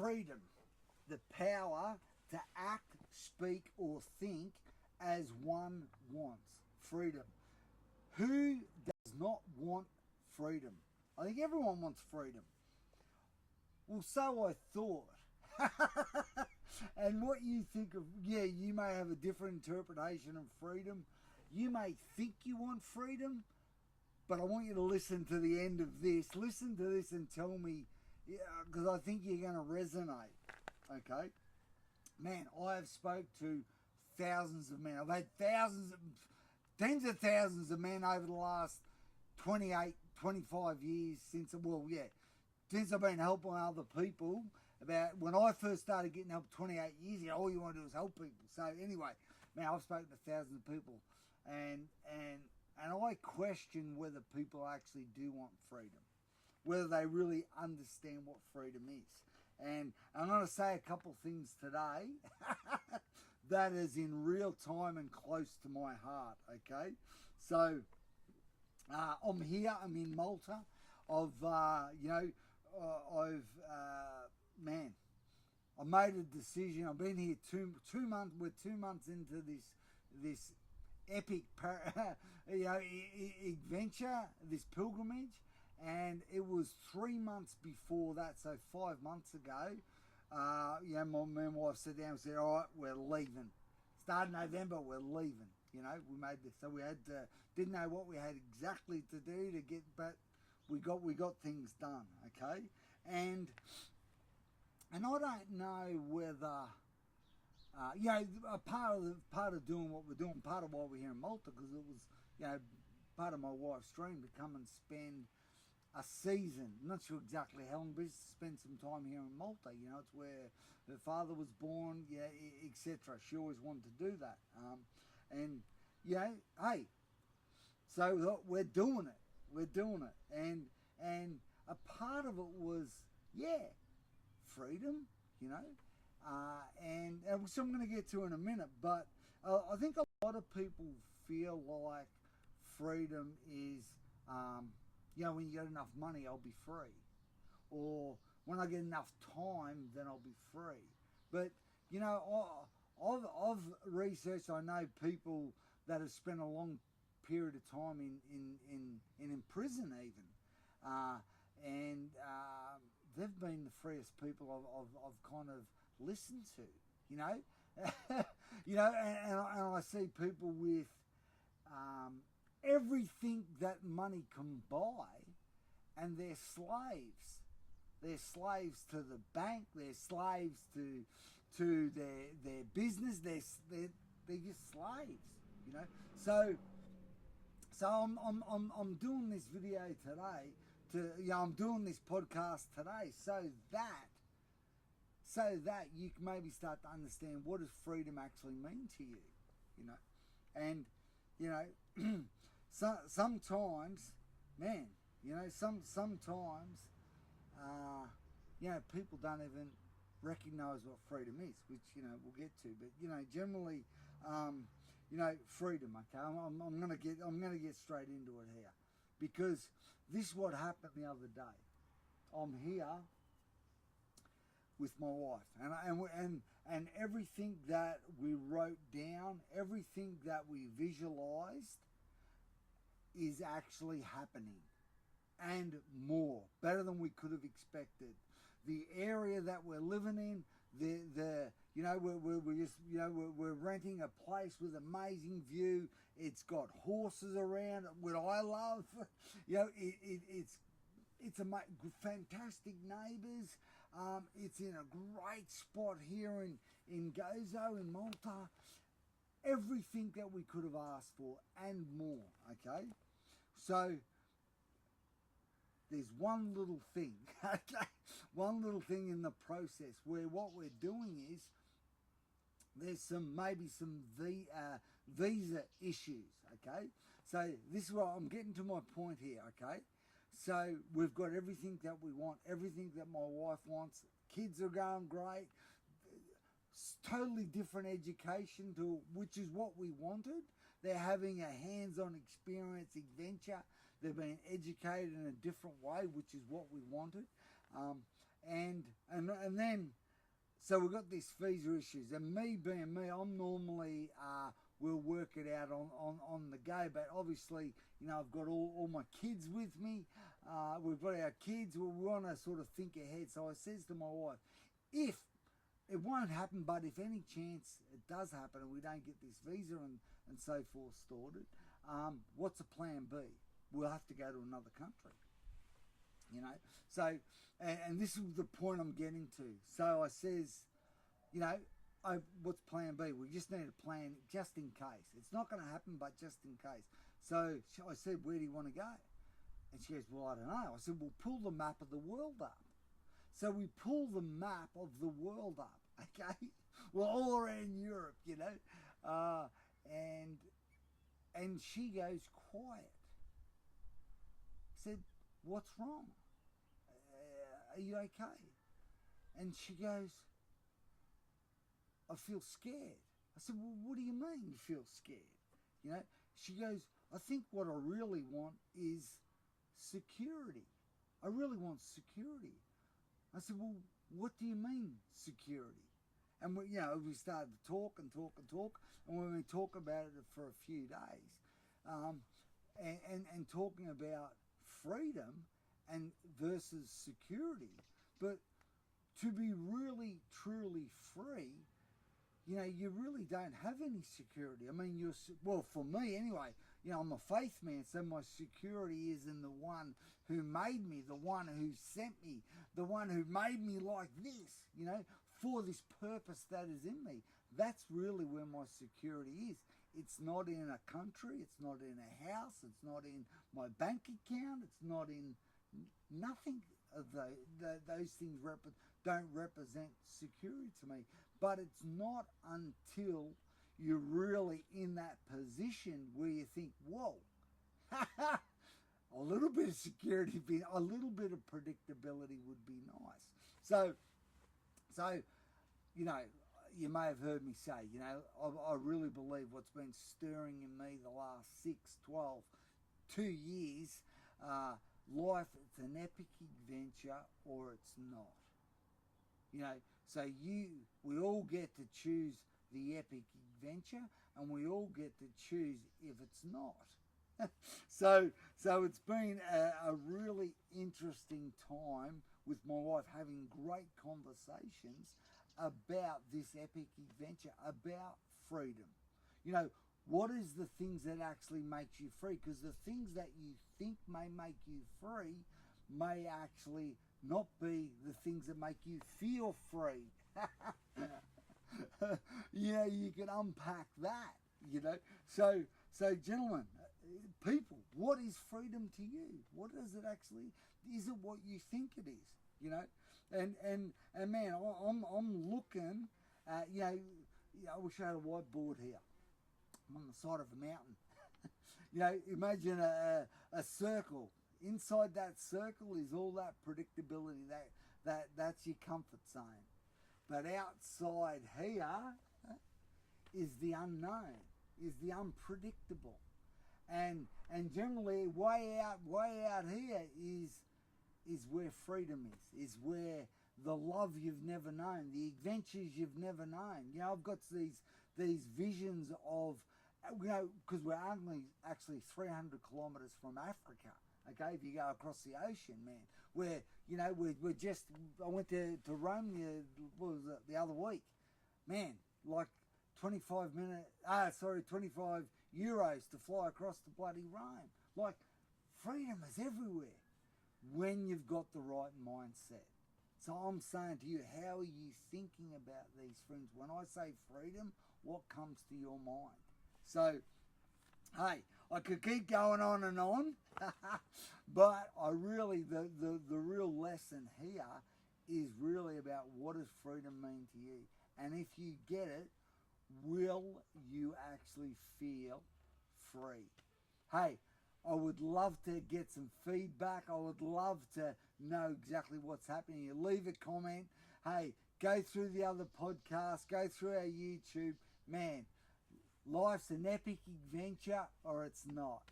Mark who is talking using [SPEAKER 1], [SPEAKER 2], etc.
[SPEAKER 1] freedom, the power to act, speak, or think as one wants. Freedom. Who does not want freedom? I think everyone wants freedom. Well, so I thought. And what you think of, yeah, you may have a different interpretation of freedom. You may think you want freedom, but I want you to listen to the end of this. Listen to this and tell me, because I think you're going to resonate. Okay? Man, I have spoke to thousands of men. I've had tens of thousands of men over the last 28, 25 years since I've been helping other people. About when I first started getting help 28 years ago, all you want to do is help people. So anyway, man, I've spoken to thousands of people, and I question whether people actually do want freedom, whether they really understand what freedom is. And I'm going to say a couple things today that is in real time and close to my heart. Okay, so I'm here. I'm in Malta. I made a decision. I've been here two months. We're 2 months into this epic adventure, this pilgrimage, and it was 3 months before that. So 5 months ago, my wife sat down and said, "All right, we're leaving. Start of November, we're leaving." We made this, so we had to, didn't know what we had exactly to do to get, but we got things done. Okay, and I don't know whether, a part of doing what we're doing, part of why we're here in Malta, because it was, part of my wife's dream to come and spend a season. I'm not sure exactly how long, but to spend some time here in Malta. It's where her father was born, etc. She always wanted to do that. Hey, so we're doing it. We're doing it. And a part of it was, freedom, and so I'm going to get to in a minute, but I think a lot of people feel like freedom is, when you get enough money, I'll be free. Or when I get enough time, then I'll be free. But, I've researched, I know people that have spent a long period of time in prison even. And they've been the freest people I've kind of listened to, and I see people with everything that money can buy, and they're slaves. They're slaves to the bank. They're slaves to their business. They're just slaves, So I'm doing this video today. I'm doing this podcast today so that you can maybe start to understand what does freedom actually mean to you, and sometimes, man, sometimes people don't even recognize what freedom is, which we'll get to, but generally, freedom. Okay, I'm gonna get straight into it here, because this is what happened the other day. I'm here with my wife, and everything that we wrote down, everything that we visualized is actually happening, and more, better than we could have expected. The area that we're living in, we're renting a place with amazing view. It's got horses around, what I love. It's a fantastic neighbours. It's in a great spot here in Gozo, in Malta. Everything that we could have asked for and more. Okay, so there's one little thing, okay, one little thing in the process where what we're doing is there's maybe some visa issues, okay? So this is what I'm getting to, my point here, okay? So we've got everything that we want, everything that my wife wants. Kids are going great. Totally different education to which is what we wanted. They're having a hands-on experience adventure. They're being educated in a different way, which is what we wanted. and then so we've got these visa issues, and me being me, I'm normally we'll work it out on the go, but obviously, I've got all my kids with me. We've got our kids. We want to sort of think ahead. So I says to my wife, if it won't happen, but if any chance it does happen and we don't get this visa and so forth sorted, what's a plan B? We'll have to go to another country. So, and this is the point I'm getting to. So I says, what's plan B? We just need a plan just in case. It's not going to happen, but just in case. So I said, where do you want to go? And she goes, well, I don't know. I said, well, pull the map of the world up. So we pull the map of the world up, okay? Well, all around Europe, and she goes quiet. I said, what's wrong? Are you okay? And she goes, I feel scared. I said, well, what do you mean you feel scared? She goes, I think what I really want is security. I really want security. I said, well, what do you mean security? And we started to talk, and when we talk about it for a few days, and talking about freedom and versus security, but to be really truly free, you really don't have any security. I mean, well, for me anyway, I'm a faith man, so my security is in the one who made me, the one who sent me, the one who made me like this, for this purpose that is in me. That's really where my security is. It's not in a country, it's not in a house, it's not in my bank account, it's not in nothing of those things don't represent security to me. But it's not until you're really in that position where you think, whoa, a little bit of security, a little bit of predictability would be nice. So you may have heard me say, I really believe what's been stirring in me the last 6, 12, 2 years, life, it's an epic adventure or it's not. So we all get to choose the epic adventure, and we all get to choose if it's not. So it's been a really interesting time with my wife, having great conversations about this epic adventure, about freedom. What is the things that actually makes you free? Because the things that you think may make you free may actually not be the things that make you feel free. You can unpack that, So gentlemen, people, what is freedom to you? What is it actually? Is it what you think it is? And man, I'm looking at, I wish I had a whiteboard here. I'm on the side of a mountain. Imagine a circle. Inside that circle is all that predictability, that's your comfort zone. But outside here is the unknown, is the unpredictable. And generally way out here is where freedom is where the love you've never known, the adventures you've never known. I've got these visions of, because we're only actually 300 kilometres from Africa. Okay, if you go across the ocean, man, where, we're just, I went to Rome the other week, man, like 25 euros to fly across the bloody Rome. Like, freedom is everywhere when you've got the right mindset. So I'm saying to you, how are you thinking about these things? When I say freedom, what comes to your mind? So, hey, I could keep going on and on, but the real lesson here is really about what does freedom mean to you? And if you get it, will you actually feel free? Hey, I would love to get some feedback. I would love to know exactly what's happening. You leave a comment. Hey, go through the other podcasts, go through our YouTube. Man, life's an epic adventure or it's not.